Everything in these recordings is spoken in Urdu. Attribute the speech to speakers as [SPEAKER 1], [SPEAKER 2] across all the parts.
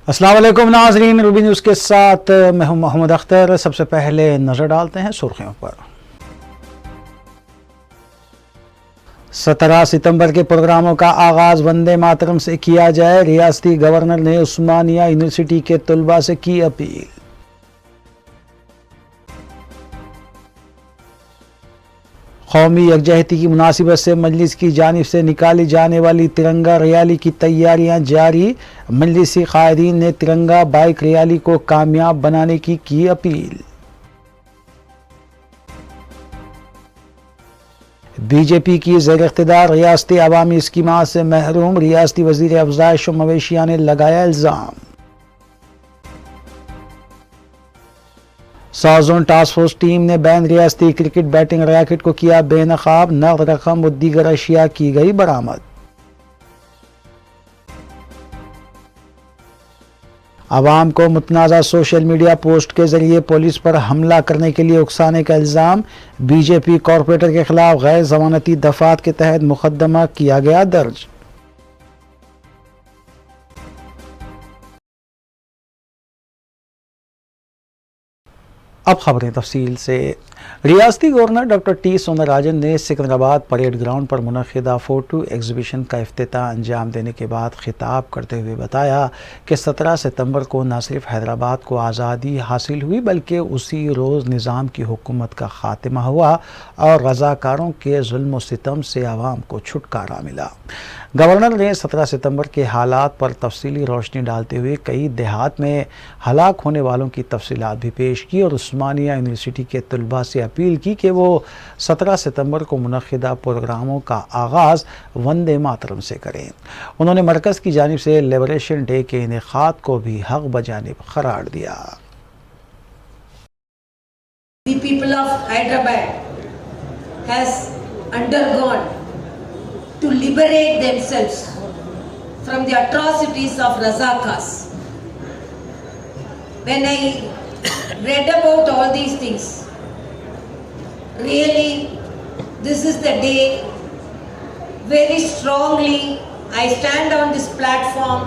[SPEAKER 1] السلام علیکم ناظرین، روبی نیوز کے ساتھ میں ہوں محمد اختر۔ سب سے پہلے نظر ڈالتے ہیں سرخیوں پر۔ 17 ستمبر کے پروگراموں کا آغاز وندے ماترم سے کیا جائے، ریاستی گورنر نے عثمانیہ یونیورسٹی کے طلباء سے کی اپیل۔ قومی یکجہتی کی مناسبت سے مجلس کی جانب سے نکالی جانے والی ترنگا ریالی کی تیاریاں جاری، مجلسی قائدین نے ترنگا بائیک ریالی کو کامیاب بنانے کی اپیل۔ بی جے پی کی زیر اقتدار ریاستی عوامی اسکیمات سے محروم، ریاستی وزیر افزائش و مویشیات نے لگایا الزام۔ South zone task force team نے بین ریاستی کرکٹ بیٹنگ ریکٹ کو کیا بے نقاب، نقد رقم و دیگر اشیاء کی گئی برآمد۔ عوام کو متنازع سوشل میڈیا پوسٹ کے ذریعے پولیس پر حملہ کرنے کے لیے اکسانے کا الزام، بی جے پی کارپوریٹر کے خلاف غیر ضمانتی دفعات کے تحت مقدمہ کیا گیا درج۔ اب خبریں تفصیل سے۔ ریاستی گورنر ڈاکٹر ٹی سوندراراجن نے سکندرآباد پریڈ گراؤنڈ پر منعقدہ فوٹو ایگزیبیشن کا افتتاح انجام دینے کے بعد خطاب کرتے ہوئے بتایا کہ 17 ستمبر کو نہ صرف حیدرآباد کو آزادی حاصل ہوئی بلکہ اسی روز نظام کی حکومت کا خاتمہ ہوا اور رضاکاروں کے ظلم و ستم سے عوام کو چھٹکارا ملا۔ گورنر نے 17 ستمبر کے حالات پر تفصیلی روشنی ڈالتے ہوئے کئی دیہات میں ہلاک ہونے والوں کی تفصیلات بھی پیش کی اور عثمانیہ یونیورسٹی کے طلباء سے اپیل کی کہ وہ 17 ستمبر کو منعقدہ پروگراموں کا آغاز وندے ماترم سے کریں۔ انہوں نے مرکز کی جانب سے لبریشن ڈے کے انعقاد کو بھی حق بجانب قرار دیا۔
[SPEAKER 2] The people of Hyderabad has undergone to liberate themselves from the atrocities of Razakars. When I read about all these things, really this is the day very strongly I stand on this platform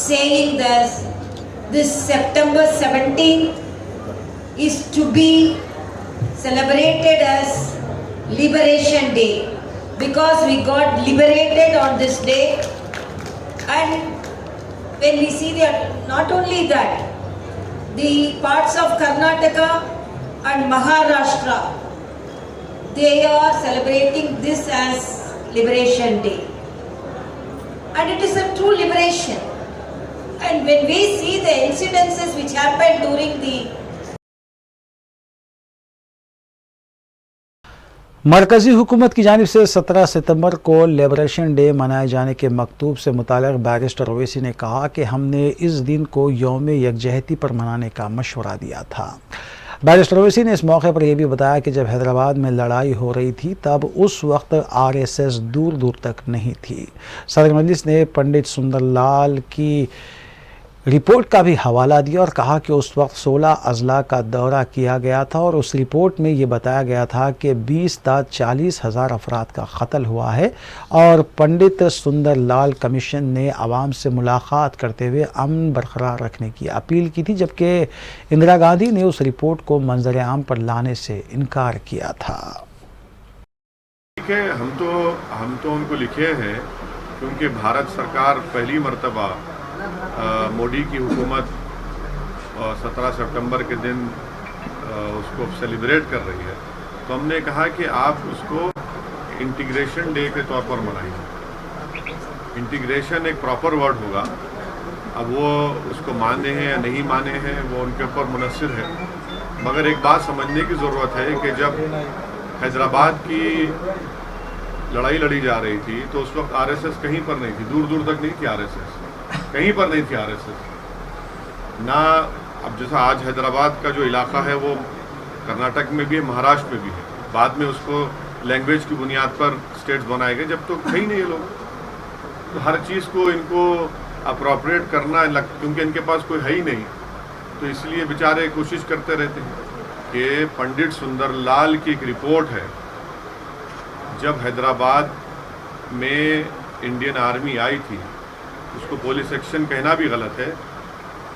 [SPEAKER 2] saying this September 17th is to be celebrated as Liberation Day, because we got liberated on this day. And when we see that, not only that, the parts of Karnataka and Maharashtra, they are celebrating this as Liberation Day. And it is a true liberation. And when we see the incidences which happened during the
[SPEAKER 1] مرکزی حکومت کی جانب سے 17 ستمبر کو لبریشن ڈے منائے جانے کے مکتوب سے متعلق بیرسٹر اویسی نے کہا کہ ہم نے اس دن کو یوم یکجہتی پر منانے کا مشورہ دیا تھا۔ بیرسٹر اویسی نے اس موقع پر یہ بھی بتایا کہ جب حیدرآباد میں لڑائی ہو رہی تھی تب اس وقت RSS دور دور تک نہیں تھی۔ صدر مجلس نے پنڈت سندر لال کی رپورٹ کا بھی حوالہ دیا اور کہا کہ اس وقت 16 اضلاع کا دورہ کیا گیا تھا اور اس رپورٹ میں یہ بتایا گیا تھا کہ 20 تا 40 ہزار افراد کا قتل ہوا ہے، اور پنڈت سندر لال کمیشن نے عوام سے ملاقات کرتے ہوئے امن برقرار رکھنے کی اپیل کی تھی، جبکہ اندرا گاندھی نے اس رپورٹ کو منظر عام پر لانے سے انکار کیا تھا۔
[SPEAKER 3] ہم تو ان کو لکھے ہیں کیونکہ بھارت سرکار پہلی مرتبہ موڈی کی حکومت 17 ستمبر کے دن اس کو سیلیبریٹ کر رہی ہے، تو ہم نے کہا کہ آپ اس کو انٹیگریشن ڈے کے طور پر منائیے۔ انٹیگریشن ایک پراپر ورڈ ہوگا، اب وہ اس کو مانے ہیں یا نہیں مانے ہیں وہ ان کے اوپر منحصر ہے، مگر ایک بات سمجھنے کی ضرورت ہے کہ جب حیدرآباد کی لڑائی لڑی جا رہی تھی تو اس وقت RSS کہیں پر نہیں تھی، دور دور تک نہیں تھی RSS، کہیں پر نہیں تھی RSS نہ۔ اب جیسا آج حیدرآباد کا جو علاقہ ہے وہ کرناٹک میں بھی ہے، مہاراشٹر میں بھی ہے، بعد میں اس کو لینگویج کی بنیاد پر اسٹیٹس بنائے گئے، جب تو کہیں نہیں یہ لوگ، تو ہر چیز کو ان کو اپروپریٹ کرنا کیونکہ ان کے پاس کوئی ہے ہی نہیں، تو اس لیے بیچارے کوشش کرتے رہتے ہیں کہ پنڈت سندر لال کی ایک رپورٹ ہے، جب حیدرآباد میں انڈین آرمی آئی تھی، اس کو پولیس ایکشن کہنا بھی غلط ہے،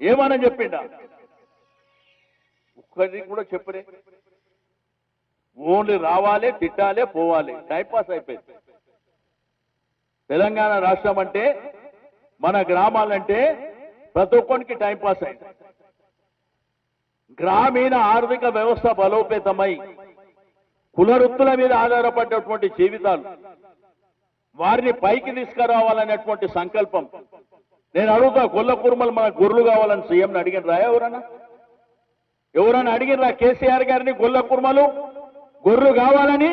[SPEAKER 4] ఏమని చెప్పిండా ఒక్కటి కూడా చెప్పరే, ఓన్లీ రావాలి తిట్టాలి పోవాలి, టైం పాస్ అయిపోయింది. తెలంగాణ రాష్ట్రం అంటే మన గ్రామాలంటే ప్రతి ఒక్కరికి టైం పాస్ అయింది. గ్రామీణ ఆర్థిక వ్యవస్థ బలోపేతమై కులవృత్తుల మీద ఆధారపడ్డటువంటి జీవితాలు వారిని పైకి తీసుకురావాలనేటువంటి సంకల్పం. నేను అడుగుతా, గొల్ల కుర్మలు మన గొర్రెలు కావాలని సీఎంని అడిగినరా? ఎవరన్నా అడిగినరా కేసీఆర్ గారిని గొల్ల కుర్మలు గొర్రెలు కావాలని?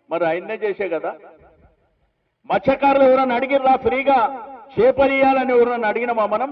[SPEAKER 4] మరి ఆయన్నే చేసే కదా. మత్స్యకారులు ఎవరన్నా అడిగినరా ఫ్రీగా చేపలియాలని? ఎవరన్నా అడిగినామా మనం?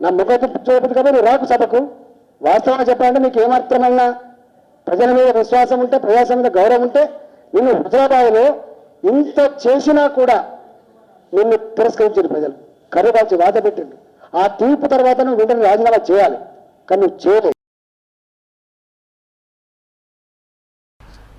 [SPEAKER 5] నా ముఖం చూపదు కాబట్టి రాకు సభకు వాస్తవంగా చెప్పాలంటే మీకు ఏమాత్రమన్నా ప్రజల మీద విశ్వాసం ఉంటే, ప్రజాస్వామ్యం మీద గౌరవం ఉంటే, నిన్ను హుజరాబాద్లో ఇంత చేసినా కూడా నిన్ను తిరస్కరించారు ప్రజలు. కర్రబాల్చి వాత పెట్టిండు. ఆ తీర్పు తర్వాత నువ్వు వెంటనే రాజీనామా చేయాలి, కానీ నువ్వు చేయలేదు.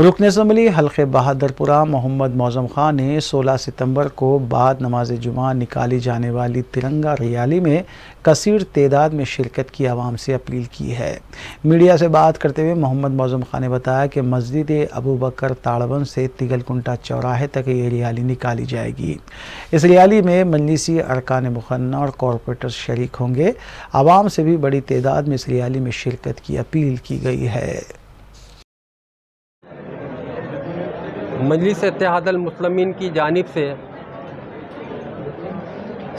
[SPEAKER 1] رکن اسمبلی حلقہ بہادرپورہ محمد معظم خان نے 16 ستمبر کو بعد نماز جمعہ نکالی جانے والی ترنگا ریالی میں کثیر تعداد میں شرکت کی عوام سے اپیل کی ہے۔ میڈیا سے بات کرتے ہوئے محمد معظم خان نے بتایا کہ مسجد ابوبکر تاڑبن سے تگل کنٹا چوراہے تک یہ ریالی نکالی جائے گی۔ اس ریالی میں مجلسی ارکان مقننہ اور کارپوریٹرز شریک ہوں گے۔ عوام سے بھی بڑی تعداد میں اس ریالی میں شرکت کی اپیل کی گئی ہے۔
[SPEAKER 6] مجلس اتحاد المسلمین کی جانب سے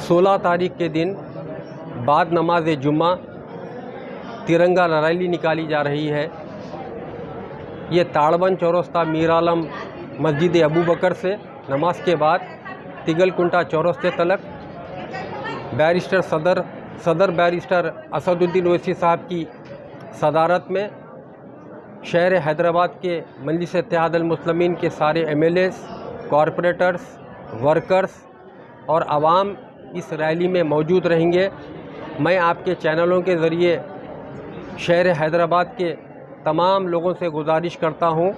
[SPEAKER 6] 16 تاریخ کے دن بعد نماز جمعہ ترنگا ریلی نکالی جا رہی ہے۔ یہ تاڑبن چوراستہ میر عالم مسجد ابوبکر سے نماز کے بعد تگل کنٹا چورستے تلک صدر بیرسٹر اسد الدین اویسی صاحب کی صدارت میں شہر حیدرآباد کے مجلس اتحاد المسلمین کے سارے M L As, corporators, workers اور عوام اس ریلی میں موجود رہیں گے۔ میں آپ کے چینلوں کے ذریعے شہر حیدرآباد کے تمام لوگوں سے گزارش کرتا ہوں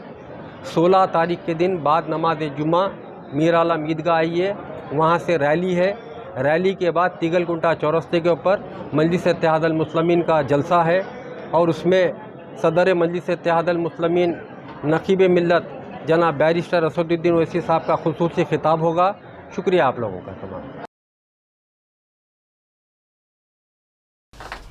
[SPEAKER 6] 16 تاریخ کے دن بعد نماز جمعہ میر عالم عیدگاہ آئیے، وہاں سے ریلی ہے۔ ریلی کے بعد تگل کنٹا چورستے کے اوپر مجلس اتحاد المسلمین کا جلسہ ہے اور اس میں صدر مجلس اتحاد المسلمین نقیب ملت جناب بیرسٹر اسد الدین اویسی صاحب کا خصوصی خطاب ہوگا۔ شکریہ آپ لوگوں کا تمام۔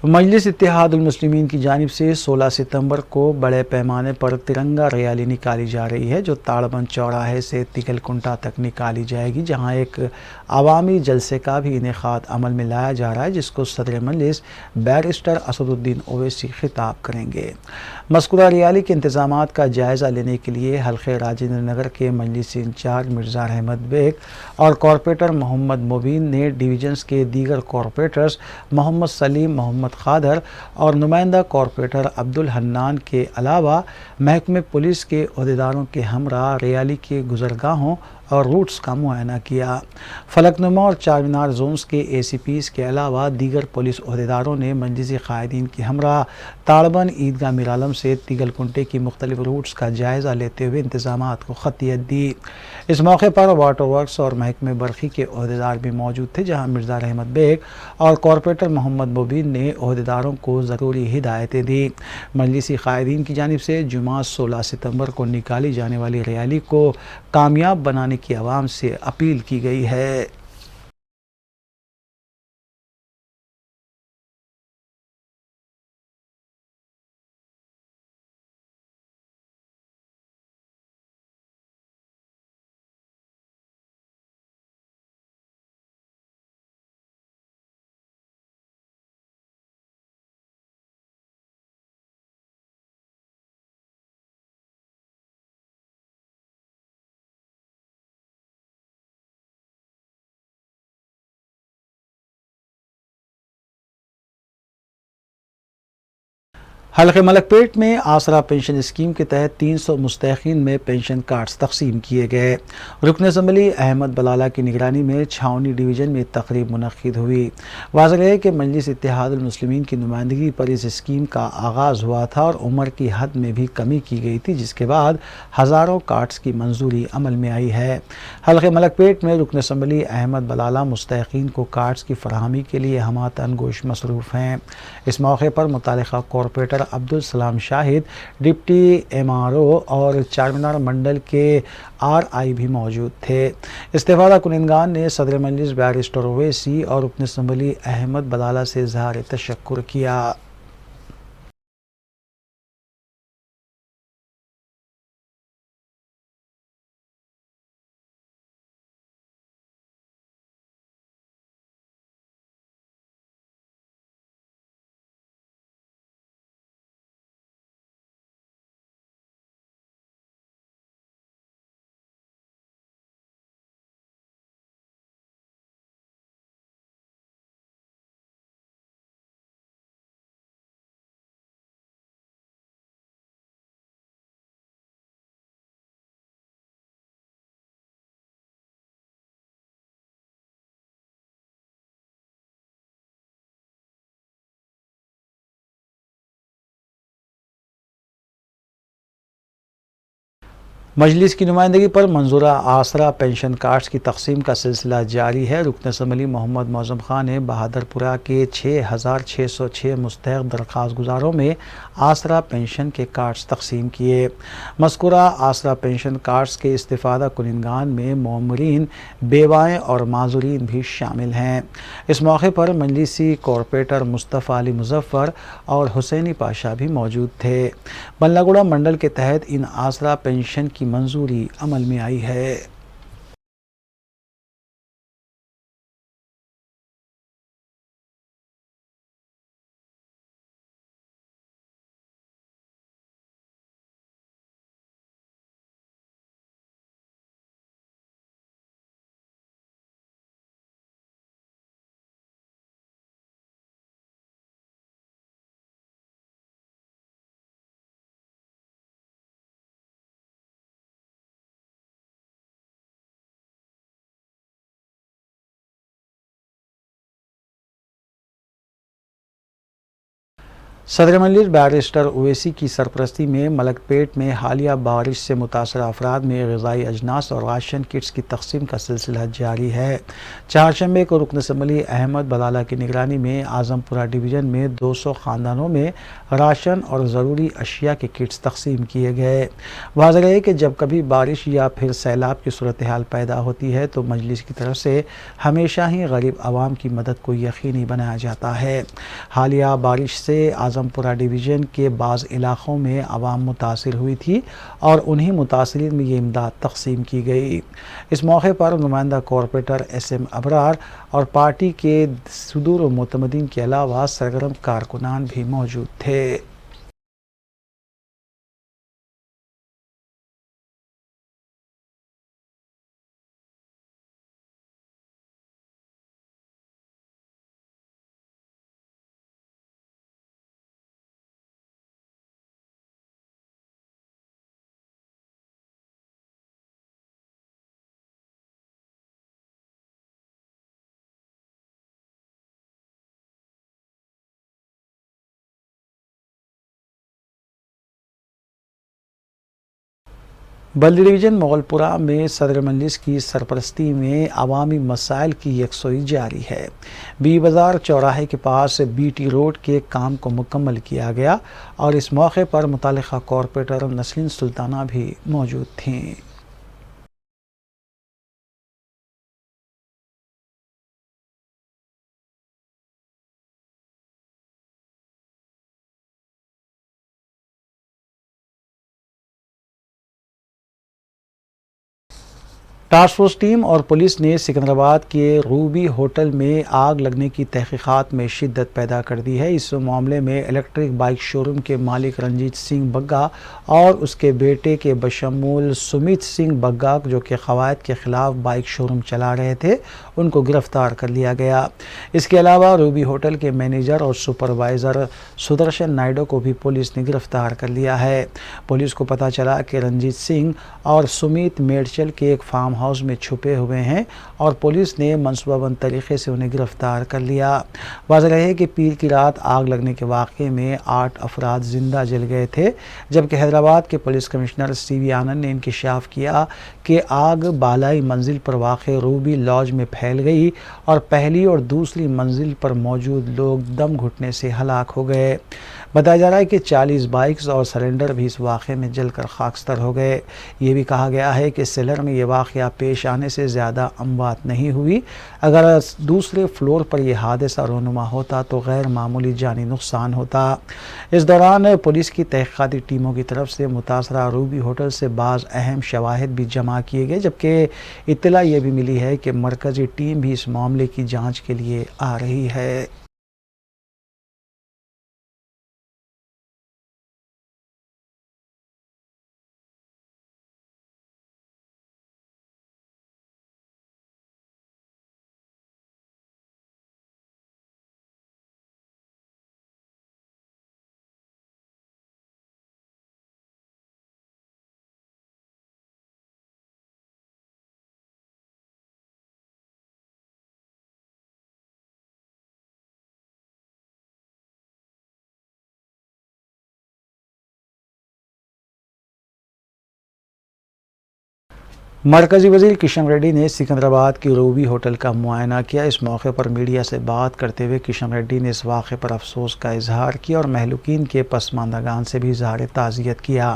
[SPEAKER 1] مجلس اتحاد المسلمین کی جانب سے 16 ستمبر کو بڑے پیمانے پر ترنگا ریالی نکالی جا رہی ہے جو تاڑبن چوراہے سے تگل کنٹا تک نکالی جائے گی، جہاں ایک عوامی جلسے کا بھی انعقاد عمل میں لایا جا رہا ہے جس کو صدر مجلس بیرسٹر اسد الدین اویسی خطاب کریں گے۔ مذکورہ ریالی کے انتظامات کا جائزہ لینے کے لیے حلقہ راجندر نگر کے مجلسی انچارج مرزا احمد بیگ اور کارپوریٹر محمد مبین نے ڈویژنز کے دیگر کارپوریٹرز محمد سلیم، محمد خادر اور نمائندہ کارپوریٹر عبدالحنان کے علاوہ محکمہ پولیس کے عہدیداروں کے ہمراہ ریالی کے گزرگاہوں اور روٹس کا معائنہ کیا۔ فلک نما اور چار مینار زونز کے اے سی پیز کے علاوہ دیگر پولیس عہدیداروں نے مجلسی قائدین کے ہمراہ تاڑبن عیدگاہ میر عالم سے تگل کنٹے کی مختلف روٹس کا جائزہ لیتے ہوئے انتظامات کو خطیت دی۔ اس موقع پر واٹر ورکس اور محکمہ برقی کے عہدیدار بھی موجود تھے، جہاں مرزا احمد بیگ اور کارپوریٹر محمد مبین نے عہدیداروں کو ضروری ہدایتیں دی۔ مجلسی قائدین کی جانب سے جمعہ 16 ستمبر کو نکالی جانے والی ریالی کو کامیاب بنانے کی عوام سے اپیل کی گئی ہے۔ حلقہ ملک پیٹ میں آسرا پنشن اسکیم کے تحت 300 مستحقین میں پنشن کارڈز تقسیم کیے گئے۔ رکن اسمبلی احمد بلالہ کی نگرانی میں چھاؤنی ڈویژن میں تقریب منعقد ہوئی۔ واضح ہے کہ مجلس اتحاد المسلمین کی نمائندگی پر اس اسکیم کا آغاز ہوا تھا اور عمر کی حد میں بھی کمی کی گئی تھی، جس کے بعد ہزاروں کارڈز کی منظوری عمل میں آئی ہے۔ حلقہ ملک پیٹ میں رکن اسمبلی احمد بلالہ مستحقین کو کارڈز کی فراہمی کے لیے ہمہ گوش مصروف ہیں۔ اس موقع پر متعلقہ کارپوریٹر عبدالسلام شاہد، ڈپٹی ایم آر او اور چارمینار منڈل کے آر آئی بھی موجود تھے۔ استفادہ کنندگان نے صدر مجلس بیرسٹر اویسی اور رکن اسمبلی احمد بلالہ سے اظہار تشکر کیا۔ مجلس کی نمائندگی پر منظورہ آسرا پینشن کارڈز کی تقسیم کا سلسلہ جاری ہے۔ رکن اسمبلی محمد معظم خان نے بہادر پورہ کے 6,606 مستحق درخواست گزاروں میں آسرا پینشن کے کارڈز تقسیم کیے۔ مذکورہ آسرا پینشن کارڈز کے استفادہ کنندگان میں معمرین، بیوائیں اور معذورین بھی شامل ہیں۔ اس موقع پر مجلسی کارپوریٹر مصطفیٰ علی مظفر اور حسینی پاشا بھی موجود تھے۔ بلہ گڑھ منڈل کے تحت ان آسرا پینشن کی منظوری عمل میں آئی ہے۔ صدر مجلس بیرسٹر اویسی کی سرپرستی میں ملک پیٹ میں حالیہ بارش سے متاثرہ افراد میں غذائی اجناس اور راشن کٹس کی تقسیم کا سلسلہ جاری ہے۔ چہارشنبے کو رکن اسمبلی احمد بلالہ کی نگرانی میں اعظم پورہ ڈویژن میں 200 خاندانوں میں راشن اور ضروری اشیاء کے کٹس تقسیم کیے گئے۔ واضح ہے کہ جب کبھی بارش یا پھر سیلاب کی صورتحال پیدا ہوتی ہے تو مجلس کی طرف سے ہمیشہ ہی غریب عوام کی مدد کو یقینی بنایا جاتا ہے۔ حالیہ بارش سے اعظم پورہ ڈویژن کے بعض علاقوں میں عوام متاثر ہوئی تھی اور انہی متاثرین میں یہ امداد تقسیم کی گئی۔ اس موقع پر نمائندہ کارپوریٹر SM ابرار اور پارٹی کے صدور و معتمدین کے علاوہ سرگرم کارکنان بھی موجود تھے۔ بلدی ڈویژن مغل پورہ میں صدر مجلس کی سرپرستی میں عوامی مسائل کی یکسوئی جاری ہے۔ بی بازار چوراہے کے پاس BT روڈ کے کام کو مکمل کیا گیا اور اس موقع پر متعلقہ کارپوریٹر نسرین سلطانہ بھی موجود تھیں۔ ٹاسک فورس ٹیم اور پولیس نے سکندرآباد کے روبی ہوٹل میں آگ لگنے کی تحقیقات میں شدت پیدا کر دی ہے۔ اس معاملے میں الیکٹرک بائک شو روم کے مالک رنجیت سنگھ بگا اور اس کے بیٹے کے بشمول سمیت سنگھ بگا جو کہ قواعد کے خلاف بائک شو روم چلا رہے تھے ان کو گرفتار کر لیا گیا۔ اس کے علاوہ روبی ہوٹل کے مینیجر اور سپروائزر سدرشن نائیڈو کو بھی پولیس نے گرفتار کر لیا ہے۔ پولیس کو پتہ چلا کہ رنجیت سنگھ اور سمیت میڈچل کے ایک فارم ہاؤس میں چھپے ہوئے ہیں اور پولیس نے منصوبہ بند طریقے سے انہیں گرفتار کر لیا۔ واضح رہے کہ پیر کی رات آگ لگنے کے واقعے میں 8 افراد زندہ جل گئے تھے، جبکہ حیدرآباد کے پولیس کمشنر CV آنند نے انکشاف کیا کہ آگ بالائی منزل پر واقع روبی لاج میں پھیل گئی اور پہلی اور دوسری منزل پر موجود لوگ دم گھٹنے سے ہلاک ہو گئے۔ بتایا جا رہا ہے کہ 40 بائکس اور سلنڈر بھی اس واقعے میں جل کر خاکستر ہو گئے۔ یہ بھی کہا گیا ہے کہ سیلر میں یہ واقعہ پیش آنے سے زیادہ اموات نہیں ہوئی۔ اگر دوسرے فلور پر یہ حادثہ رونما ہوتا تو غیر معمولی جانی نقصان ہوتا۔ اس دوران پولیس کی تحقیقاتی ٹیموں کی طرف سے متاثرہ روبی ہوٹل سے بعض اہم شواہد بھی جمع کیے گئے، جبکہ اطلاع یہ بھی ملی ہے کہ مرکزی ٹیم بھی اس معاملے کی جانچ کے لیے آ رہی ہے۔ مرکزی وزیر کشن ریڈی نے سکندرآباد کی روبی ہوٹل کا معائنہ کیا۔ اس موقع پر میڈیا سے بات کرتے ہوئے کشن ریڈی نے اس واقعے پر افسوس کا اظہار کیا اور مہلوکین کے پسماندگان سے بھی اظہار تعزیت کیا۔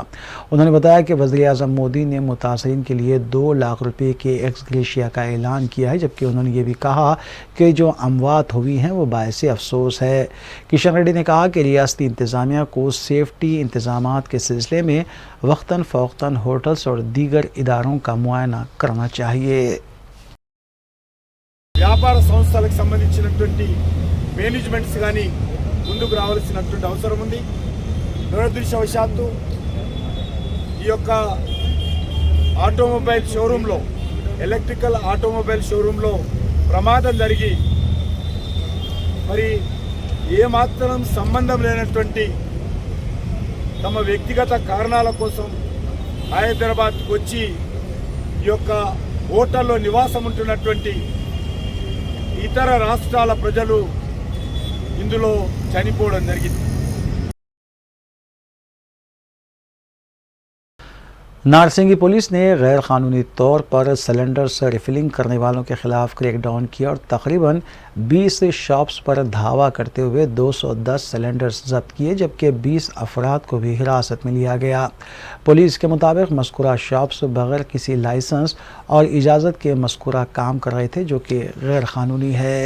[SPEAKER 1] انہوں نے بتایا کہ وزیر اعظم مودی نے متاثرین کے لیے 2 لاکھ روپے کے ایکس گریشیا کا اعلان کیا ہے، جبکہ انہوں نے یہ بھی کہا کہ جو اموات ہوئی ہیں وہ باعث افسوس ہے۔ کشن ریڈی نے کہا کہ ریاستی انتظامیہ کو سیفٹی انتظامات کے سلسلے میں وقتاً فوقتاً ہوٹلز اور دیگر اداروں کا معائنہ کرنا چاہیے۔
[SPEAKER 7] వ్యాపార సంస్థలకు సంబంధించినటువంటి మేనేజ్మెంట్స్ కానీ ముందుకు రావాల్సినటువంటి అవసరం ఉంది. దురదృష్టవశాత్తు ఈ యొక్క ఆటోమొబైల్ షోరూంలో ఎలక్ట్రికల్ ఆటోమొబైల్ షోరూంలో ప్రమాదం జరిగి మరి ఏమాత్రం సంబంధం లేనటువంటి తమ వ్యక్తిగత కారణాల కోసం హైదరాబాద్కు వచ్చి ఈ యొక్క హోటల్లో నివాసం ఉంటున్నటువంటి ఇతర రాష్ట్రాల ప్రజలు ఇందులో చనిపోవడం జరిగింది.
[SPEAKER 1] نارسنگی پولیس نے غیر قانونی طور پر سلنڈر سے ریفلنگ کرنے والوں کے خلاف کریک ڈاؤن کیا اور تقریباً 20 شاپس پر دھاوا کرتے ہوئے 210 سلنڈرز ضبط کیے، جبکہ 20 افراد کو بھی حراست میں لیا گیا۔ پولیس کے مطابق مذکورہ شاپس بغیر کسی لائسنس اور اجازت کے مذکورہ کام کر رہے تھے، جو کہ غیر قانونی ہے۔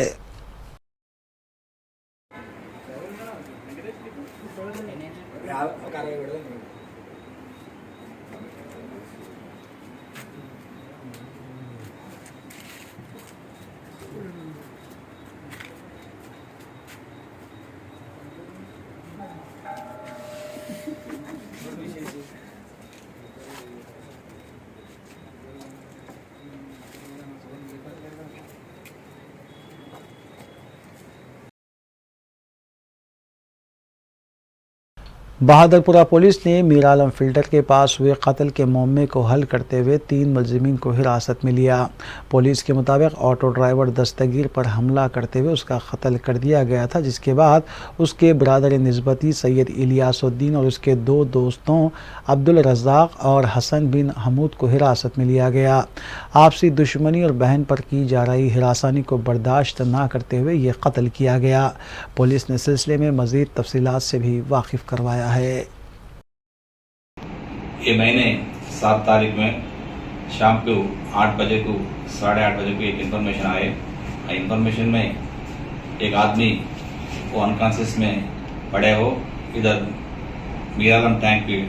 [SPEAKER 1] بہادرپورہ پولیس نے میر عالم فلٹر کے پاس ہوئے قتل کے معمے کو حل کرتے ہوئے 3 ملزمین کو حراست میں لیا۔ پولیس کے مطابق آٹو ڈرائیور دستگیر پر حملہ کرتے ہوئے اس کا قتل کر دیا گیا تھا، جس کے بعد اس کے برادر نسبتی سید الیاس الدین اور اس کے 2 دوستوں عبدالرزاق اور حسن بن حمود کو حراست میں لیا گیا۔ آپسی دشمنی اور بہن پر کی جا رہی ہراسانی کو برداشت نہ کرتے ہوئے یہ قتل کیا گیا۔ پولیس نے سلسلے میں مزید تفصیلات سے بھی واقف کروایا ہے۔
[SPEAKER 8] یہ مہینے 7 تاریخ میں شام کو 8 بجے کو 8:30 بجے کو ایک انفارمیشن آئے۔ انفارمیشن میں ایک آدمی وہ انکانسیس میں پڑے ہو ادھر میر عالم ٹینک کے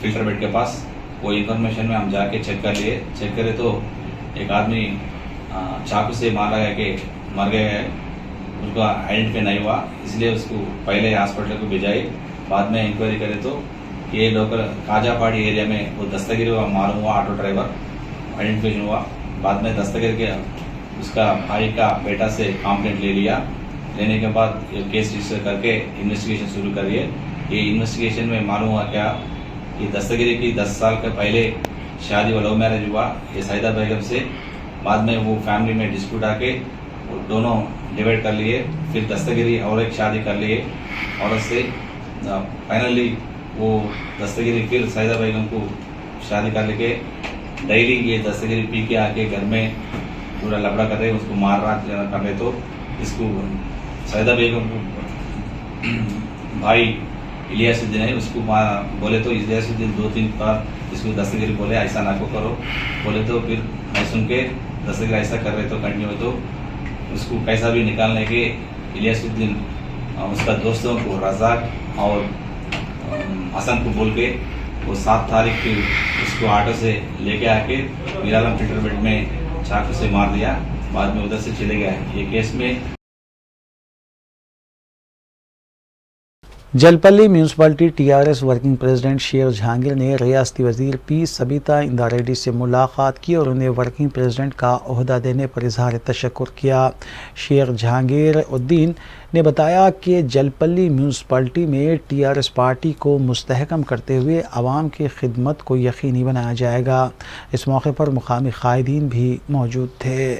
[SPEAKER 8] فلٹر بیڈ کے پاس۔ وہ انفارمیشن میں ہم جا کے چیک کرے تو ایک آدمی چاقو سے مارا گیا کہ مر گیا ہے، اس کا آئیڈینٹیفائی نہیں ہوا، اس لیے اس کو پہلے ہاسپٹل کو بھیجائی۔ بعد میں انکوائری کرے تو یہ لوکل کاجا پاڑی ایریا میں وہ دستگیر ہوا، معلوم ہوا آٹو ڈرائیور آئیڈینٹیفیکیشن ہوا۔ بعد میں دستگیر کے اس کا بھائی کا بیٹا سے کمپلینٹ لینے کے بعد یہ کیس رجسٹر کر کے انویسٹیگیشن شروع کریے۔ یہ انویسٹیگیشن میں معلوم ہوا کیا یہ دستگیری کی 10 سال کے پہلے شادی و لو میرج ہوا یہ سعیدہ بیگم سے۔ بعد میں وہ فیملی میں ڈسپیوٹ آ کے وہ دونوں ڈیوائڈ کر لیے، پھر دستگیری اور ایک شادی کر لیے عورت سے۔ فائنلی وہ دستگیری پھر سعیدہ بیگم کو شادی کر لے کے ڈیلی یہ دستگیری پی کے آ کے گھر میں پورا لفڑا کر رہے، اس کو مار رہا کر رہے۔ تو اس کو سعیدہ بیگم کو بھائی الیاس الدین ہے، اس کو بولے تو الیاس الدین 2-3 بار اس کو دستگیری بولے ایسا نہ کو کرو بولے، تو پھر میں سن کے دستگیری ایسا کر رہے تو کنٹینیو تو اس کو کیسا بھی نکالنے کے الیاس الدین اس کا دوستوں کو رزاق اور حسن کو بول کے وہ 7 تاریخ کی اس کو آٹو سے لے کے آ کے میر عالم فلٹر بیڈ میں چاقو سے مار دیا، بعد میں ادھر سے چلے گیا۔ یہ کیس میں
[SPEAKER 1] جلپلی میونسپلٹی TRS ورکنگ پریزیڈنٹ شیر جہانگیر نے ریاستی وزیر پی سبیتا اندا ریڈی سے ملاقات کی اور انہیں ورکنگ پریزیڈنٹ کا عہدہ دینے پر اظہار تشکر کیا۔ شیر جہانگیر الدین نے بتایا کہ جلپلی میونسپلٹی میں TRS پارٹی کو مستحکم کرتے ہوئے عوام کی خدمت کو یقینی بنایا جائے گا۔ اس موقع پر مقامی قائدین بھی موجود تھے۔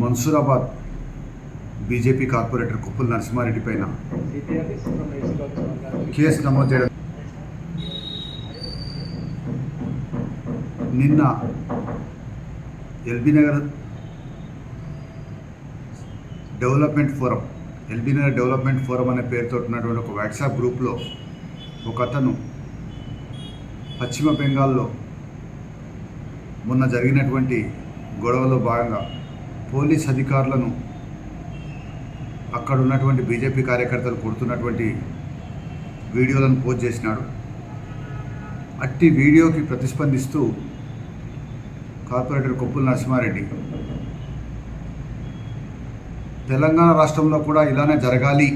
[SPEAKER 9] మన్సూరాబాద్ బీజేపీ కార్పొరేటర్ కుప్పల నరసింహారెడ్డి పైన కేసు నమోదు చేయడం నిన్న ఎల్బీ నగర్ డెవలప్మెంట్ ఫోరం అనే పేరుతో ఉన్నటువంటి ఒక వాట్సాప్ గ్రూప్లో ఒక అతను పశ్చిమ బెంగాల్లో మొన్న జరిగినటువంటి గొడవలో భాగంగా పోలీస్ అధికారులను అక్కడ ఉన్నటువంటి బీజేపీ కార్యకర్తలు కొడుతున్నటువంటి వీడియోలను పోస్ట్ చేసినాడు. అట్టి వీడియోకి ప్రతిస్పందిస్తూ కార్పొరేటర్ కొప్పుల నరసింహారెడ్డి తెలంగాణ రాష్ట్రంలో కూడా ఇలానే జరగాలి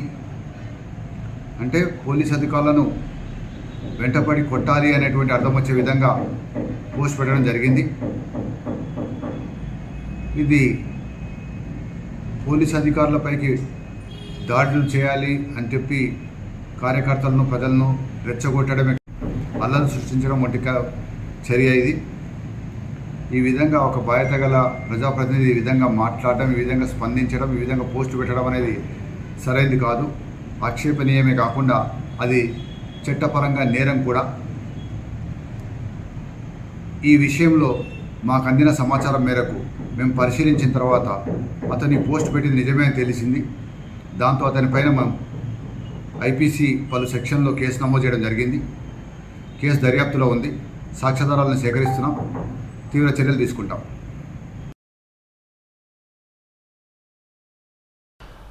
[SPEAKER 9] అంటే పోలీస్ అధికారులను వెంటపడి కొట్టాలి అనేటువంటి అర్థం వచ్చే విధంగా పోస్ట్ పెట్టడం జరిగింది. ఇది పోలీస్ అధికారులపైకి దాడులు చేయాలి అని చెప్పి కార్యకర్తలను ప్రజలను రెచ్చగొట్టడమే, అల్లలు సృష్టించడం వంటి చర్య ఇది. ఈ విధంగా ఒక బాధ్యత గల ప్రజాప్రతినిధి ఈ విధంగా మాట్లాడడం, ఈ విధంగా స్పందించడం, ఈ విధంగా పోస్టు పెట్టడం అనేది సరైనది కాదు. ఆక్షేపణీయమే కాకుండా అది చట్టపరంగా నేరం కూడా. ఈ విషయంలో మాకు అందిన సమాచారం మేరకు మేము పరిశీలించిన తర్వాత అతని పోస్ట్ పెట్టింది నిజమే అని తెలిసింది. దాంతో అతనిపైన మేము ఐపీసీ పలు సెక్షన్లో కేసు నమోదు చేయడం జరిగింది. కేసు దర్యాప్తులో ఉంది. సాక్ష్యాధారాలను సేకరిస్తున్నాం. తీవ్ర చర్యలు తీసుకుంటాం.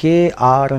[SPEAKER 1] KR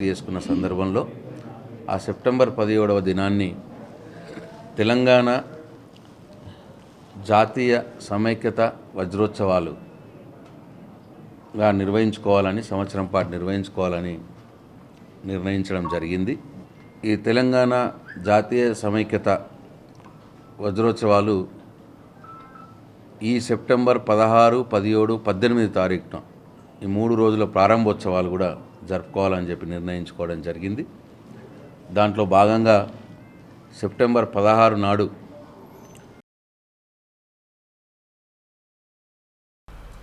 [SPEAKER 10] చేసుకున్న సందర్భంలో ఆ సెప్టెంబర్ 17వ దినాన్ని తెలంగాణ జాతీయ సమైక్యత వజ్రోత్సవాలుగా నిర్వహించుకోవాలని, సంవత్సరం పాటు నిర్వహించుకోవాలని నిర్ణయించడం జరిగింది. ఈ తెలంగాణ జాతీయ సమైక్యత వజ్రోత్సవాలు ఈ సెప్టెంబర్ 16, 17, 18 తారీఖున ఈ 3 రోజుల ప్రారంభోత్సవాలు కూడా జరుపుకోవాలని చెప్పి నిర్ణయించుకోవడం జరిగింది. దాంట్లో భాగంగా సెప్టెంబర్ 16 నాడు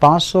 [SPEAKER 1] 500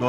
[SPEAKER 3] 2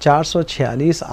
[SPEAKER 1] 446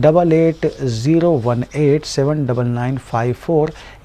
[SPEAKER 1] 8801879954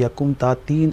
[SPEAKER 1] 1 ta 3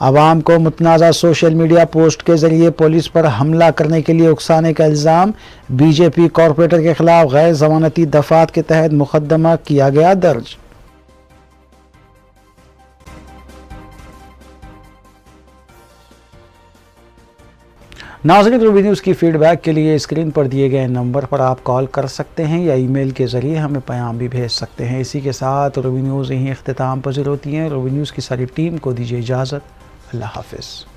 [SPEAKER 1] عوام کو متنازع سوشل میڈیا پوسٹ کے ذریعے پولیس پر حملہ کرنے کے لیے اکسانے کا الزام، بی جے پی کارپوریٹر کے خلاف غیر ضمانتی دفعات کے تحت مقدمہ کیا گیا درج۔ ناظرین، روبی نیوز کی فیڈ بیک کے لیے اسکرین پر دیے گئے نمبر پر آپ کال کر سکتے ہیں یا ای میل کے ذریعے ہمیں پیام بھی بھیج سکتے ہیں۔ اسی کے ساتھ روبی نیوز یہیں اختتام پذیر ہوتی ہیں۔ روبی نیوز کی ساری ٹیم کو دیجیے اجازت۔ اللہ حافظ۔